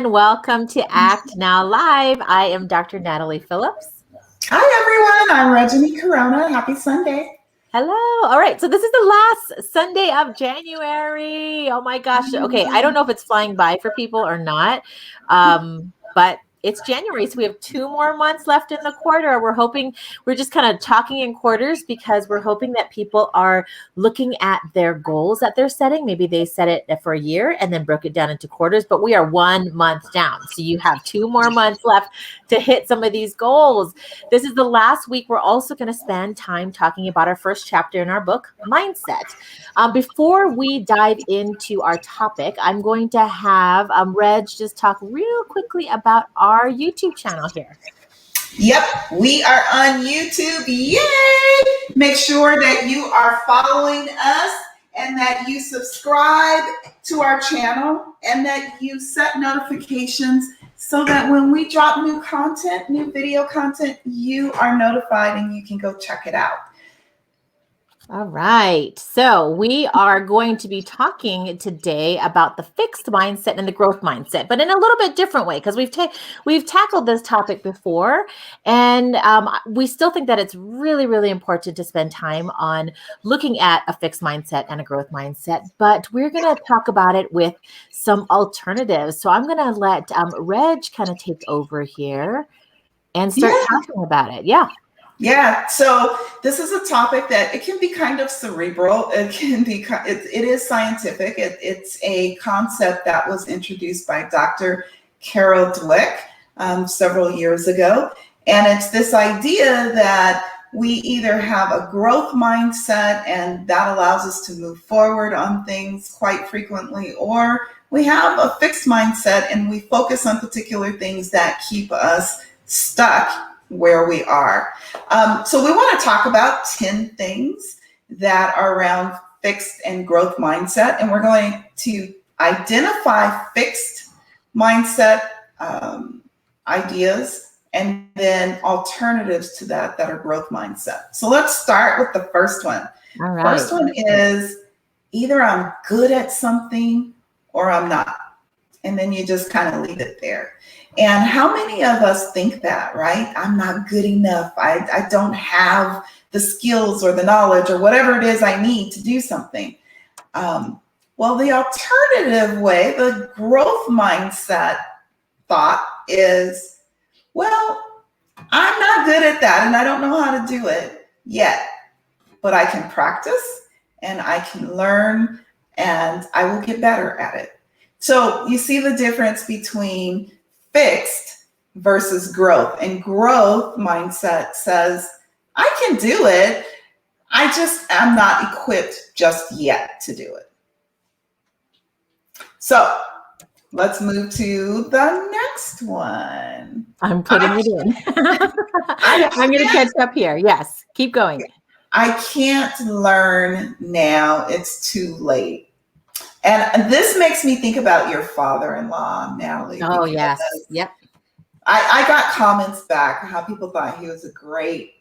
everyone. Welcome to Act Now Live. I am Dr. Natalie Phillips. Hi, everyone. I'm Reggie Corona. Happy Sunday. Hello. All right. So this is the last Sunday of January. Oh my gosh. Okay. I don't know if it's flying by for people or not. But it's January. So we have 2 more months left in the quarter. We're just kind of talking in quarters because we're hoping that people are looking at their goals that they're setting. Maybe they set it for a year and then broke it down into quarters, but we are 1 month down. So you have 2 more months left to hit some of these goals. This is the last week. We're also going to spend time talking about our first chapter in our book, Mindset. Before we dive into our topic, I'm going to have Reg just talk real quickly about our YouTube channel here. Yep, we are on YouTube. Yay! Make sure that you are following us and that you subscribe to our channel and that you set notifications so that when we drop new content, new video content, you are notified and you can go check it out. All right. So we are going to be talking today about the fixed mindset and the growth mindset, but in a little bit different way because we've tackled this topic before, and we still think that it's really, really important to spend time on looking at a fixed mindset and a growth mindset. But we're going to talk about it with some alternatives. So I'm going to let Reg kind of take over here and start talking about it. Yeah, so this is a topic that it can be kind of cerebral. It is scientific. It's a concept that was introduced by Dr. Carol Dweck several years ago. And it's this idea that we either have a growth mindset and that allows us to move forward on things quite frequently, or we have a fixed mindset and we focus on particular things that keep us stuck where we are. So we want to talk about 10 things that are around fixed and growth mindset. And we're going to identify fixed mindset ideas and then alternatives to that are growth mindset. So let's start with the first one. All right. First one is either I'm good at something or I'm not. And then you just kind of leave it there. And how many of us think that, right? I'm not good enough. I don't have the skills or the knowledge or whatever it is I need to do something. Well, the alternative way, the growth mindset thought is, well, I'm not good at that and I don't know how to do it yet, but I can practice and I can learn and I will get better at it. So you see the difference between fixed versus growth. And growth mindset says, I can do it. I just am not equipped just yet to do it. So let's move to the next one. I'm putting it in. I'm going to catch up here. Yes, keep going. I can't learn now. It's too late. And this makes me think about your father-in-law, Natalie. Oh, yes. Yep. I got comments back how people thought he was a great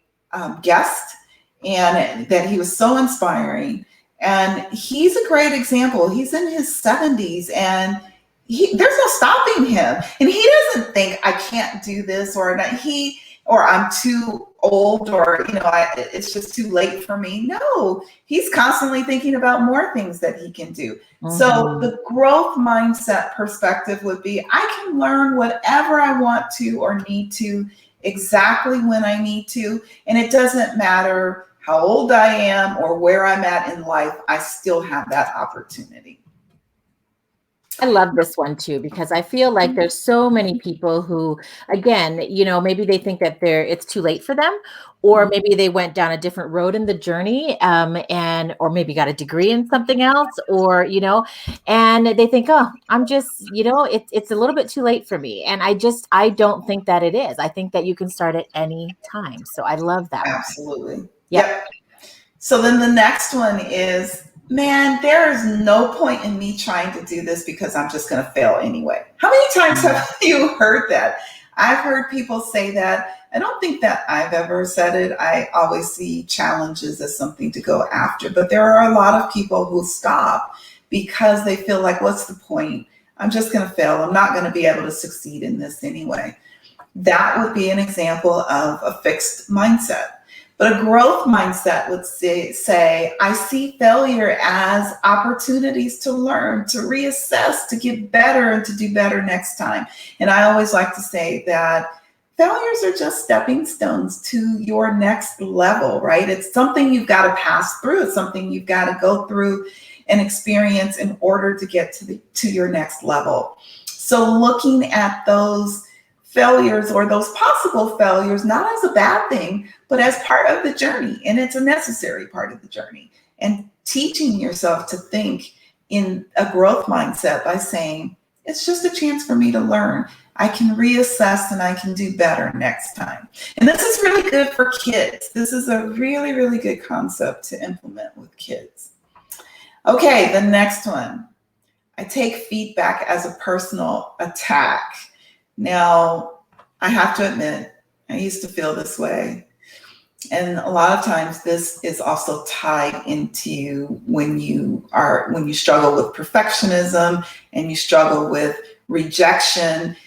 guest and that he was so inspiring. And he's a great example. He's in his 70s and there's no stopping him. And he doesn't think I can't do this or I'm too old or, it's just too late for me. No, he's constantly thinking about more things that he can do. Mm-hmm. So the growth mindset perspective would be, I can learn whatever I want to or need to exactly when I need to. And it doesn't matter how old I am or where I'm at in life, I still have that opportunity. I love this one too, because I feel like there's so many people who, again, maybe they think that it's too late for them, or maybe they went down a different road in the journey, or maybe got a degree in something else, or, and they think, oh, I'm just, it's a little bit too late for me. And I don't think that it is. I think that you can start at any time. So I love that. Absolutely. Yep. So then the next one is, man, there is no point in me trying to do this because I'm just going to fail anyway. How many times have you heard that? I've heard people say that. I don't think that I've ever said it. I always see challenges as something to go after, but there are a lot of people who stop because they feel like, what's the point? I'm just going to fail. I'm not going to be able to succeed in this anyway. That would be an example of a fixed mindset. But a growth mindset would say, I see failure as opportunities to learn, to reassess, to get better, and to do better next time. And I always like to say that failures are just stepping stones to your next level, right? It's something you've got to pass through. It's something you've got to go through and experience in order to get to your next level. So looking at those failures or those possible failures, not as a bad thing, but as part of the journey. And it's a necessary part of the journey. And teaching yourself to think in a growth mindset by saying, it's just a chance for me to learn. I can reassess and I can do better next time. And this is really good for kids. This is a really, really good concept to implement with kids. Okay, the next one. I take feedback as a personal attack. Now, I have to admit, I used to feel this way. And a lot of times this is also tied into when you struggle with perfectionism and you struggle with rejection.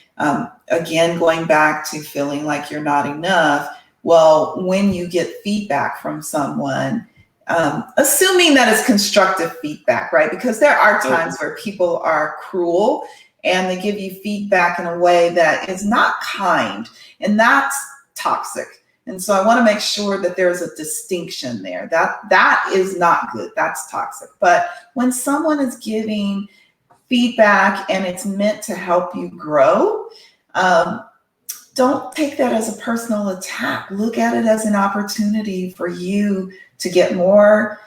Again, going back to feeling like you're not enough. Well, when you get feedback from someone, assuming that it's constructive feedback, right? Because there are times where people are cruel and they give you feedback in a way that is not kind, and that's toxic. And so I want to make sure that there's a distinction there. That is not good. That's toxic. But when someone is giving feedback and it's meant to help you grow, don't take that as a personal attack. Look at it as an opportunity for you to get more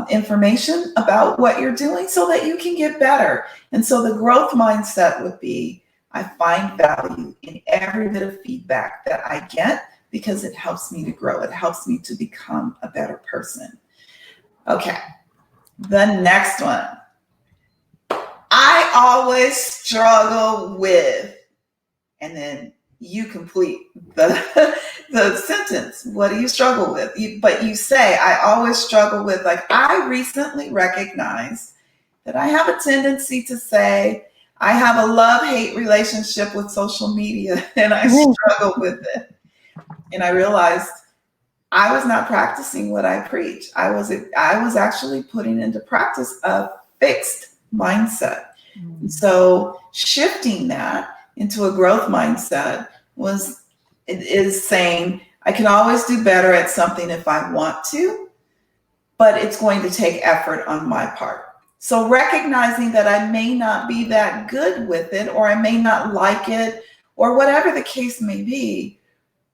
information about what you're doing so that you can get better. And so the growth mindset would be, I find value in every bit of feedback that I get because it helps me to grow. It helps me to become a better person. Okay, the next one. I always struggle with, and then you complete the sentence. What do you struggle with? But you say, I always struggle with, like, I recently recognized that I have a tendency to say, I have a love-hate relationship with social media and I struggle with it. And I realized I was not practicing what I preach. I was actually putting into practice a fixed mindset. So shifting that into a growth mindset is saying, I can always do better at something if I want to, but it's going to take effort on my part. So recognizing that I may not be that good with it, or I may not like it, or whatever the case may be,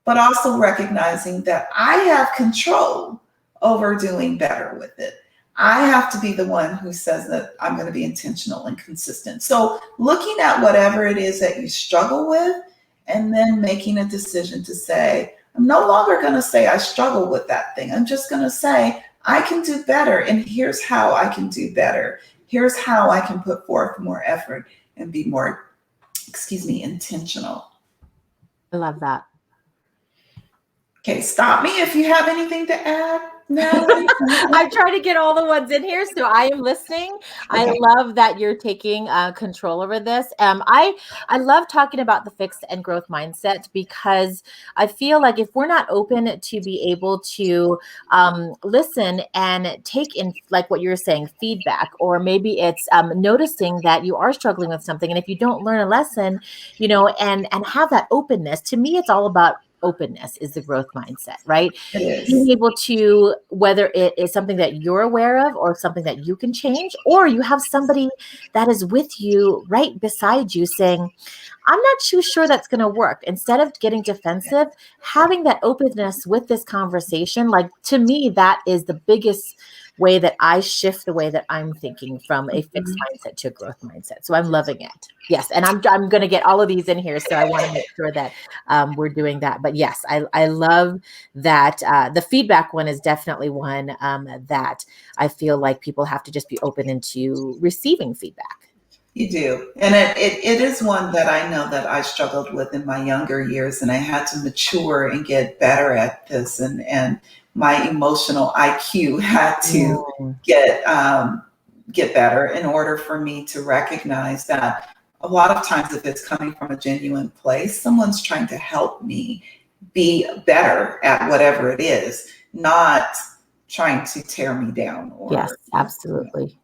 but also recognizing that I have control over doing better with it. I have to be the one who says that I'm going to be intentional and consistent. So looking at whatever it is that you struggle with, and then making a decision to say, I'm no longer going to say I struggle with that thing. I'm just going to say, I can do better. And here's how I can do better. Here's how I can put forth more effort and be more, intentional. I love that. Okay, stop me if you have anything to add. No, I'm trying to get all the ones in here, so I am listening. Okay. I love that you're taking control over this. I love talking about the fixed and growth mindset, because I feel like if we're not open to be able to listen and take in, like what you're saying, feedback, or maybe it's noticing that you are struggling with something, and if you don't learn a lesson, and have that openness. To me, it's all about openness is the growth mindset, right? Being able to, whether it is something that you're aware of or something that you can change, or you have somebody that is with you right beside you saying, I'm not too sure that's going to work. Instead of getting defensive, having that openness with this conversation, like, to me, that is the biggest way that I shift the way that I'm thinking from a fixed mindset to a growth mindset. So I'm loving it. Yes. And I'm going to get all of these in here. So I want to make sure that we're doing that. But yes, I love that. The feedback one is definitely one that I feel like people have to just be open into receiving feedback. You do. And it is one that I know that I struggled with in my younger years, and I had to mature and get better at this. And my emotional IQ had to get better in order for me to recognize that a lot of times if it's coming from a genuine place, someone's trying to help me be better at whatever it is, not trying to tear me down Yes, or absolutely.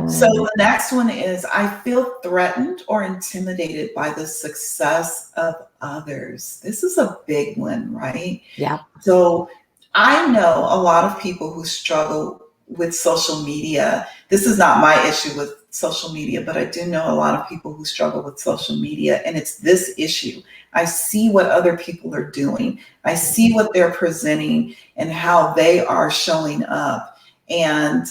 So the next one is I feel threatened or intimidated by the success of others. This is a big one, right? Yeah. So I know a lot of people who struggle with social media. This is not my issue with social media, but I do know a lot of people who struggle with social media, and it's this issue. I see what other people are doing. I see what they're presenting and how they are showing up. And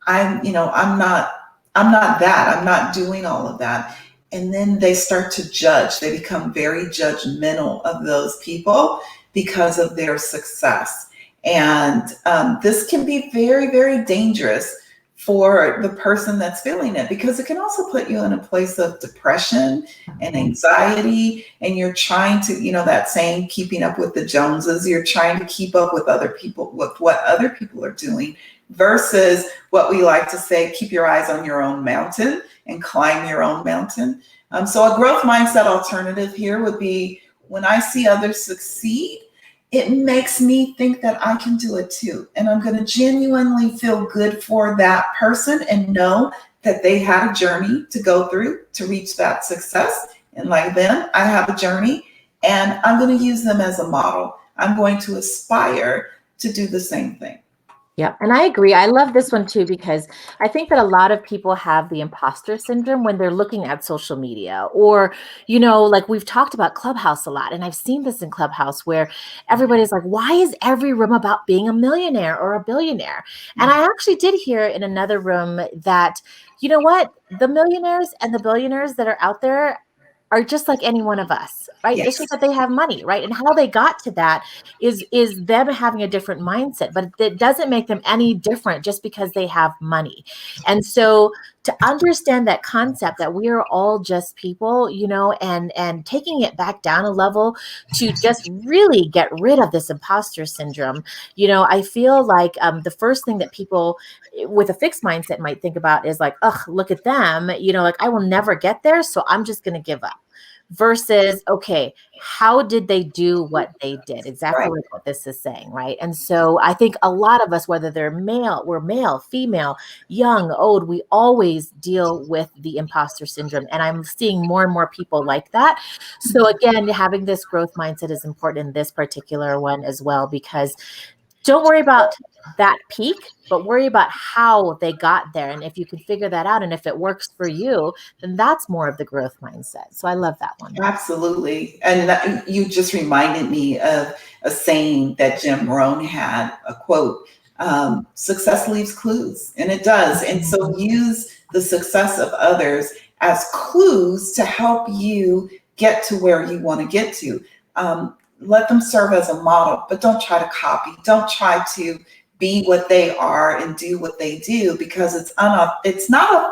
I'm not that. I'm not doing all of that. And then they start to judge. They become very judgmental of those people because of their success. And this can be very, very dangerous for the person that's feeling it, because it can also put you in a place of depression and anxiety. And you're trying to, that saying, keeping up with the Joneses, you're trying to keep up with other people, with what other people are doing, versus what we like to say, keep your eyes on your own mountain and climb your own mountain. So a growth mindset alternative here would be, when I see others succeed, it makes me think that I can do it too. And I'm going to genuinely feel good for that person and know that they had a journey to go through to reach that success. And like them, I have a journey, and I'm going to use them as a model. I'm going to aspire to do the same thing. Yeah. And I agree. I love this one too, because I think that a lot of people have the imposter syndrome when they're looking at social media, or, like we've talked about Clubhouse a lot. And I've seen this in Clubhouse where everybody's like, why is every room about being a millionaire or a billionaire? And I actually did hear in another room that, you know what, the millionaires and the billionaires that are out there are just like any one of us, right? Yes. It's just that they have money, right? And how they got to that is them having a different mindset, but it doesn't make them any different just because they have money. And so to understand that concept that we are all just people, and taking it back down a level to just really get rid of this imposter syndrome, I feel like the first thing that people with a fixed mindset might think about is like, oh, look at them, like I will never get there, so I'm just going to give up. Versus, okay, how did they do what they did? Exactly Right. like what this is saying, right? And so I think a lot of us, whether we're male, female, young, old, we always deal with the imposter syndrome. And I'm seeing more and more people like that. So again, having this growth mindset is important in this particular one as well, because don't worry about that peak, but worry about how they got there. And if you can figure that out, and if it works for you, then that's more of the growth mindset. So I love that one. Absolutely. And you just reminded me of a saying that Jim Rohn had, a quote, success leaves clues, and it does. And so use the success of others as clues to help you get to where you want to get to. Let them serve as a model, but don't try to copy. Don't try to be what they are and do what they do, because it's not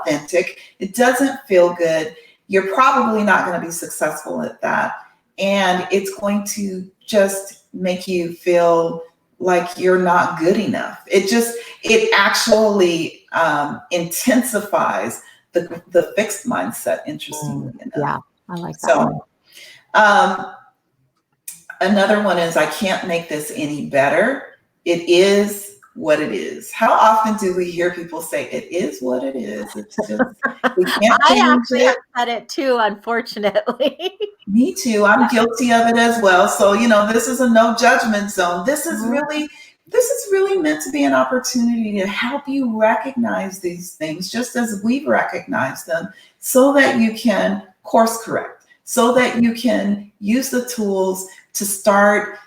authentic. It doesn't feel good. You're probably not going to be successful at that. And it's going to just make you feel like you're not good enough. It actually intensifies the fixed mindset, interestingly enough. Yeah, I like that one. Another one is, I can't make this any better. It is what it is. How often do we hear people say, it is what it is? It's just, we can't change it. Have said it too, unfortunately. Me too. I'm guilty of it as well. So, this is a no judgment zone. This is really meant to be an opportunity to help you recognize these things, just as we've recognized them, so that you can course correct, so that you can use the tools to start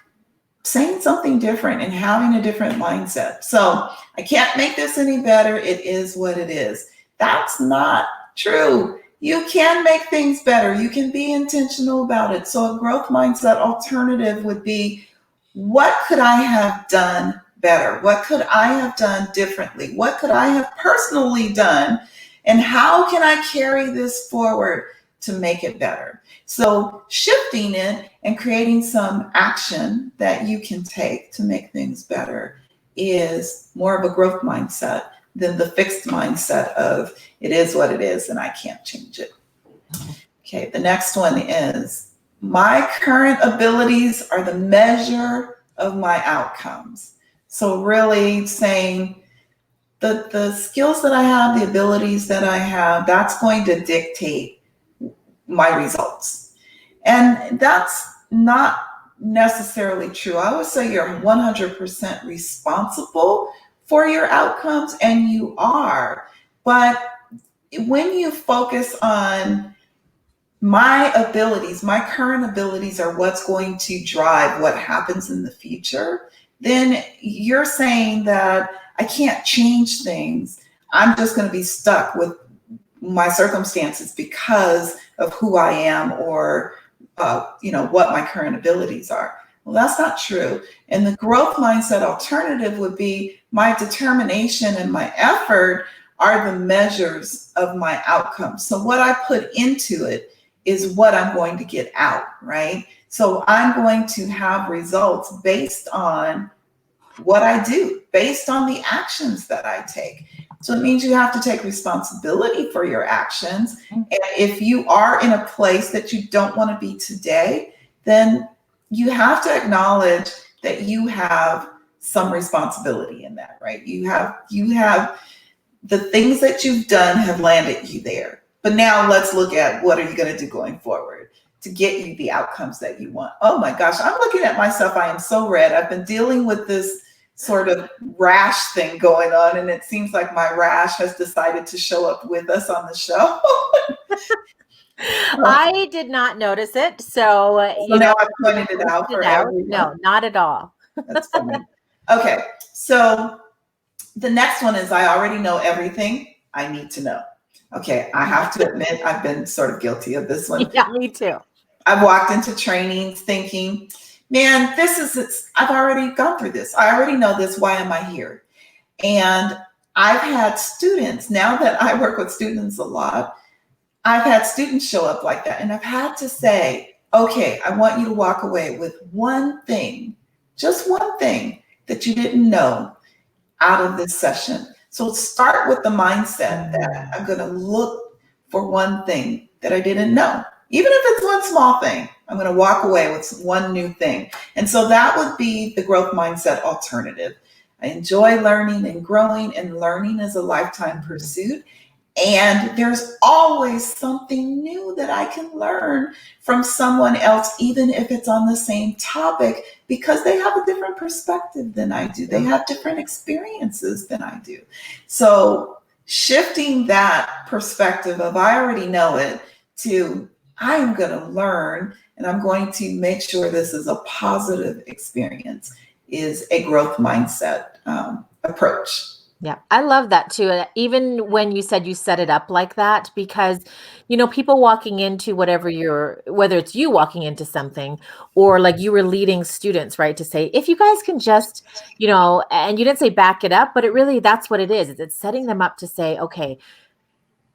saying something different and having a different mindset. So I can't make this any better. It is what it is. That's not true. You can make things better. You can be intentional about it. So a growth mindset alternative would be, what could I have done better? What could I have done differently? What could I have personally done? And how can I carry this forward to make it better? So shifting it and creating some action that you can take to make things better is more of a growth mindset than the fixed mindset of it is what it is and I can't change it. Okay, the next one is my current abilities are the measure of my outcomes. So really saying the skills that I have, the abilities that I have, that's going to dictate my results. And that's not necessarily true. I would say you're 100% responsible for your outcomes, and you are. But when you focus on my abilities, my current abilities are what's going to drive what happens in the future, then you're saying that I can't change things. I'm just going to be stuck with my circumstances because of who I am or what my current abilities are. Well, that's not true. And the growth mindset alternative would be my determination and my effort are the measures of my outcomes. So what I put into it is what I'm going to get out, right? So I'm going to have results based on what I do, based on the actions that I take. So it means you have to take responsibility for your actions. And if you are in a place that you don't want to be today, then you have to acknowledge that you have some responsibility in that, right? You have the things that you've done have landed you there. But now let's look at what are you going to do going forward to get you the outcomes that you want. Oh my gosh, I'm looking at myself. I am so red. I've been dealing with this sort of rash thing going on, and it seems like my rash has decided to show up with us on the show. I did not notice it, so now I've pointed it out for everyone. No, not at all. That's funny. Okay, so the next one is I already know everything I need to know. Okay, I have to admit I've been sort of guilty of this one. Yeah, me too. I've walked into trainings thinking, man, I've already gone through this. I already know this. Why am I here? And I've had students, now that I work with students a lot, I've had students show up like that. And I've had to say, okay, I want you to walk away with one thing, just one thing that you didn't know out of this session. So start with the mindset that I'm going to look for one thing that I didn't know. Even if it's one small thing, I'm going to walk away with one new thing. And so that would be the growth mindset alternative. I enjoy learning and growing, and learning is a lifetime pursuit. And there's always something new that I can learn from someone else, even if it's on the same topic, because they have a different perspective than I do. They have different experiences than I do. So shifting that perspective of I already know it to I'm going to learn and I'm going to make sure this is a positive experience is a growth mindset approach. Yeah, I love that too. Even when you said you set it up like that, because, people walking into whether it's you walking into something or like you were leading students, right? To say, if you guys can just, and you didn't say back it up, but that's what it is. It's setting them up to say, okay,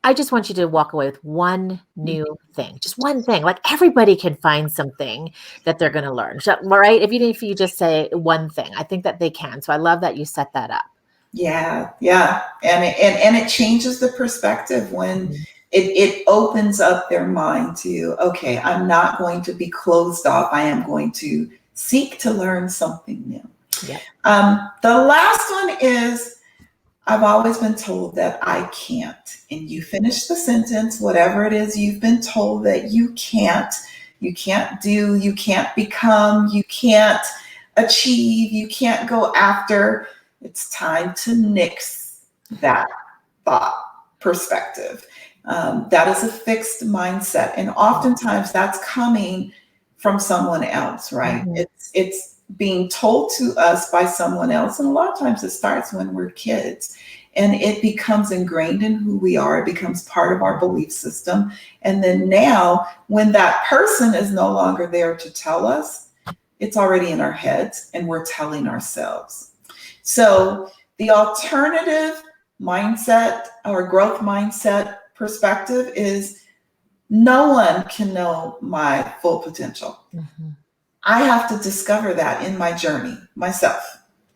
I just want you to walk away with one new thing, just one thing. Like everybody can find something that they're going to learn, right? If you just say one thing, I think that they can. So I love that you set that up. Yeah. And it changes the perspective when it opens up their mind to, okay, I'm not going to be closed off. I am going to seek to learn something new. Yeah. The last one is, I've always been told that I can't. And you finish the sentence, whatever it is you've been told that you can't do, you can't become, you can't achieve, you can't go after. It's time to nix that thought perspective. That is a fixed mindset. And oftentimes that's coming from someone else, right? Mm-hmm. It's being told to us by someone else. And a lot of times it starts when we're kids and it becomes ingrained in who we are. It becomes part of our belief system. And then now when that person is no longer there to tell us, it's already in our heads and we're telling ourselves. So the alternative mindset or growth mindset perspective is no one can know my full potential. Mm-hmm. I have to discover that in my journey myself,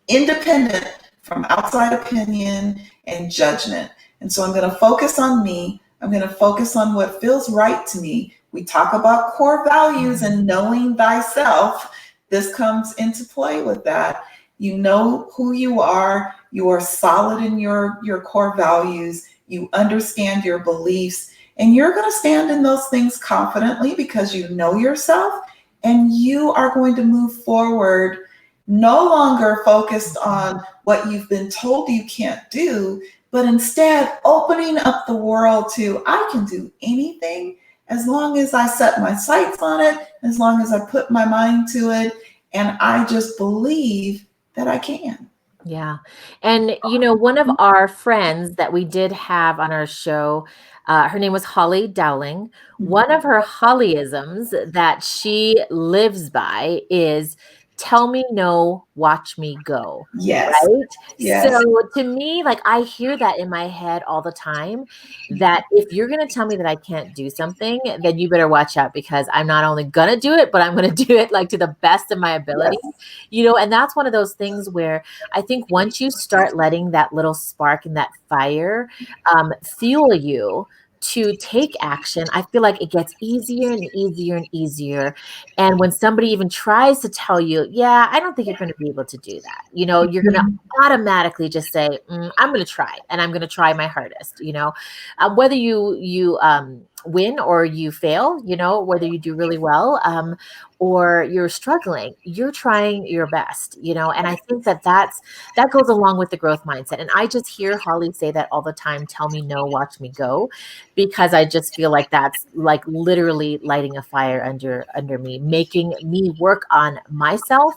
independent from outside opinion and judgment. And so I'm going to focus on me. I'm going to focus on what feels right to me. We talk about core values and knowing thyself. This comes into play with that. You know who you are. You are solid in your core values. You understand your beliefs, and you're going to stand in those things confidently because you know yourself, and you are going to move forward no longer focused on what you've been told you can't do, but instead opening up the world to, I can do anything as long as I set my sights on it, as long as I put my mind to it, and I just believe that I can. Yeah. And, one of our friends that we did have on our show, her name was Holly Dowling. One of her Hollyisms that she lives by is tell me no, watch me go. Yes. Right. So Yes. to me, like I hear that in my head all the time that if you're going to tell me that I can't do something, then you better watch out because I'm not only going to do it, but I'm going to do it like to the best of my ability, Yes. and that's one of those things where I think once you start letting that little spark and that fire fuel you to take action, I feel like it gets easier and easier and easier. And when somebody even tries to tell you, yeah, I don't think you're going to be able to do that, you're going to automatically just say, I'm going to try and I'm going to try my hardest, whether you win or you fail, whether you do really well, or you're struggling, you're trying your best, and I think that goes along with the growth mindset. And I just hear Holly say that all the time, tell me no, watch me go, because I just feel like that's like literally lighting a fire under me, making me work on myself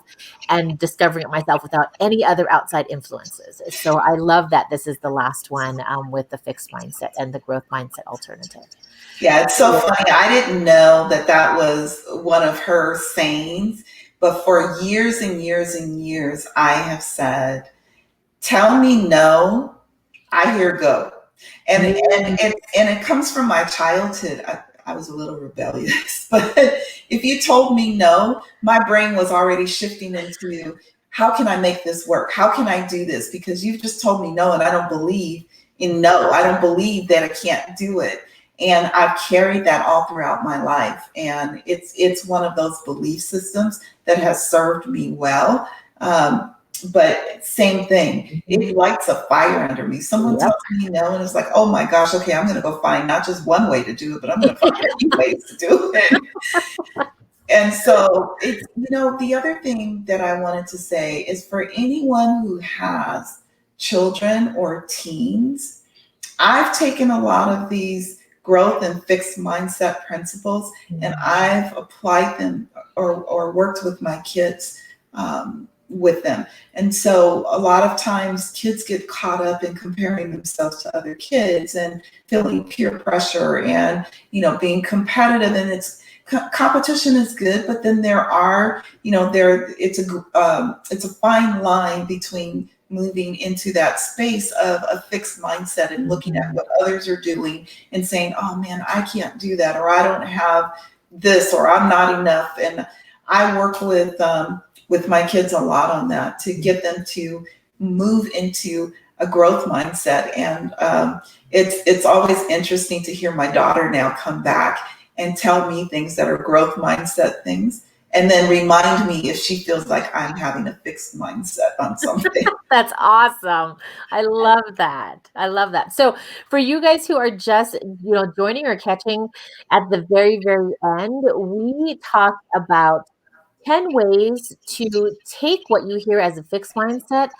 and discovering it myself without any other outside influences. So I love that this is the last one with the fixed mindset and the growth mindset alternative. Yeah, it's so funny. I didn't know that that was one of her sayings, but for years and years and years, I have said, tell me no, I hear go. And it comes from my childhood. I was a little rebellious, but if you told me no, my brain was already shifting into how can I make this work? How can I do this? Because you've just told me no, and I don't believe in no. I don't believe that I can't do it. And I've carried that all throughout my life. And it's one of those belief systems that has served me well. But same thing, it lights a fire under me. Someone tells me no, and it's like, oh my gosh, okay, I'm going to go find not just one way to do it, but I'm going to find a few ways to do it. And so it's, the other thing that I wanted to say is for anyone who has children or teens, I've taken a lot of these growth and fixed mindset principles and I've applied them or worked with my kids with them. And so a lot of times kids get caught up in comparing themselves to other kids and feeling peer pressure and, being competitive, and it's competition is good, but then there are, it's a fine line between moving into that space of a fixed mindset and looking at what others are doing and saying, oh man, I can't do that, or I don't have this, or I'm not enough. And I work with my kids a lot on that to get them to move into a growth mindset. And it's always interesting to hear my daughter now come back and tell me things that are growth mindset things, and then remind me if she feels like I'm having a fixed mindset on something. That's awesome. I love that. I love that. So for you guys who are just, joining or catching at the very, very end, we talked about 10 ways to take what you hear as a fixed mindset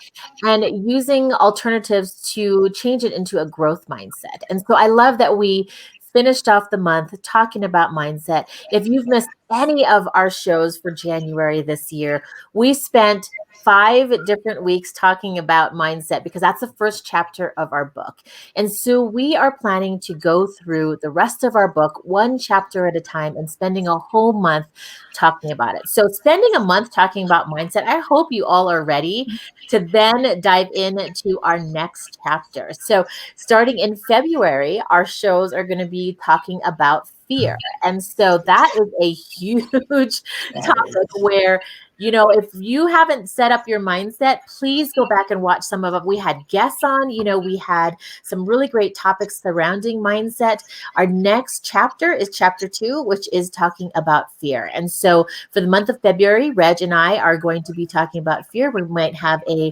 and using alternatives to change it into a growth mindset. And so I love that we finished off the month talking about mindset. If you've missed any of our shows for January this year, we spent 5 different weeks talking about mindset because that's the first chapter of our book. And so we are planning to go through the rest of our book one chapter at a time and spending a whole month talking about it. So spending a month talking about mindset, I hope you all are ready to then dive into our next chapter. So starting in February, our shows are going to be talking about fear. And so that is a huge topic where, you know, if you haven't set up your mindset, please go back and watch some of it. We had guests on, you know, we had some really great topics surrounding mindset. Our next chapter is chapter 2, which is talking about fear. And so for the month of February, Reg and I are going to be talking about fear. We might have a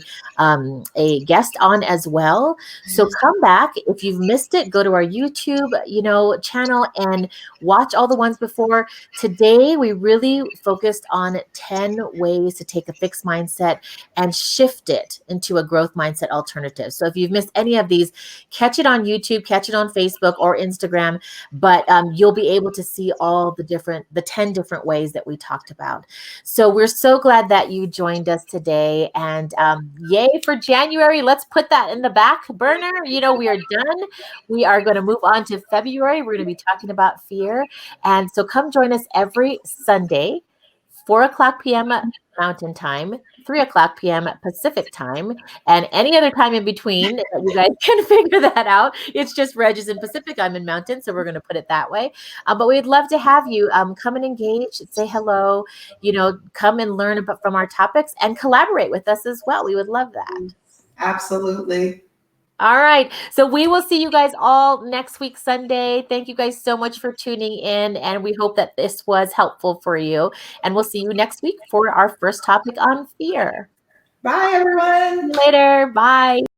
guest on as well. So come back. If you've missed it, go to our YouTube, you know, channel and watch all the ones before. Today, we really focused on 10 ways to take a fixed mindset and shift it into a growth mindset alternative. So if you've missed any of these, catch it on YouTube, catch it on Facebook or Instagram, but you'll be able to see all the 10 different ways that we talked about. So we're so glad that you joined us today, and yay for January. Let's put that in the back burner. You know, we are done. We are going to move on to February. We're going to be talking about fear. And so come join us every Sunday, 4:00 p.m. Mountain Time, 3:00 p.m. Pacific Time, and any other time in between that you guys can figure that out. It's just Reg is in Pacific, I'm in Mountain, so we're going to put it that way. But we'd love to have you come and engage, say hello, you know, come and learn about from our topics and collaborate with us as well. We would love that. Absolutely. All right. So we will see you guys all next week, Sunday. Thank you guys so much for tuning in. And we hope that this was helpful for you. And we'll see you next week for our first topic on fear. Bye, everyone. See you later. Bye.